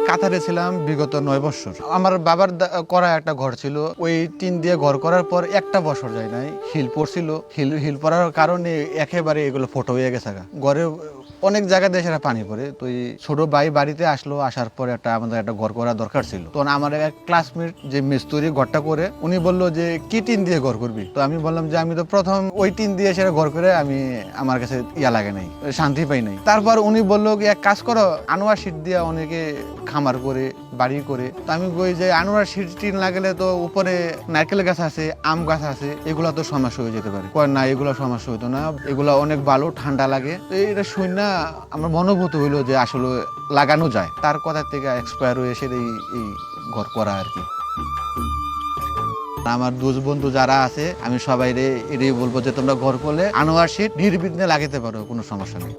কাতারে ছিলাম বিগত 9 বছর। আমার বাবার করা একটা ঘর ছিল, ওই টিন দিয়ে ঘর করার পর একটা বছর যায় নাই, হিল পড়ছিল। হিল পড়ার কারণে একেবারে এগুলো ফটো হয়ে গেছে। ঘরে অনেক জায়গা দিয়ে সেটা পানি পড়ে। তো এই ছোট ভাই বাড়িতে আসলো, আসার পরে আমাদের একটা ঘর করা দরকার ছিল। তখন আমার এক ক্লাসমেট যে মিস্ত্রি ঘরটা করে, উনি বললো যে কি টিন দিয়ে ঘর করবি? তো আমি বললাম যে আমি তো প্রথম ওই টিন দিয়ে সেটা ঘর করে আমার কাছে লাগে নাই, শান্তি পাই নাই। তারপর উনি বললো এক কাজ করো, আনোয়ার শীট দিয়ে অনেকে খামার করে, বাড়ি করে। তো আমি বলি যে আনোয়ার শীট টিন লাগলে তো উপরে নারকেল গাছ আছে, আম গাছ আছে, এগুলো তো সমস্যা হয়ে যেতে পারে। না, এগুলো সমস্যা হইতো না, এগুলো অনেক ভালো, ঠান্ডা লাগে। তো এটা শুনে না আমার মনোভূত হইলো যে আসলে লাগানো যায়। তার কথা থেকে এক্সপায়ার হয়ে এসে এই ঘর করা আর কি। আমার দোস্ত বন্ধু যারা আছে, আমি সবাই এটাই বলবো যে তোমরা ঘর করলে আনোয়ার শীট নির্বিঘ্নে লাগাতে পারো, কোনো সমস্যা নেই।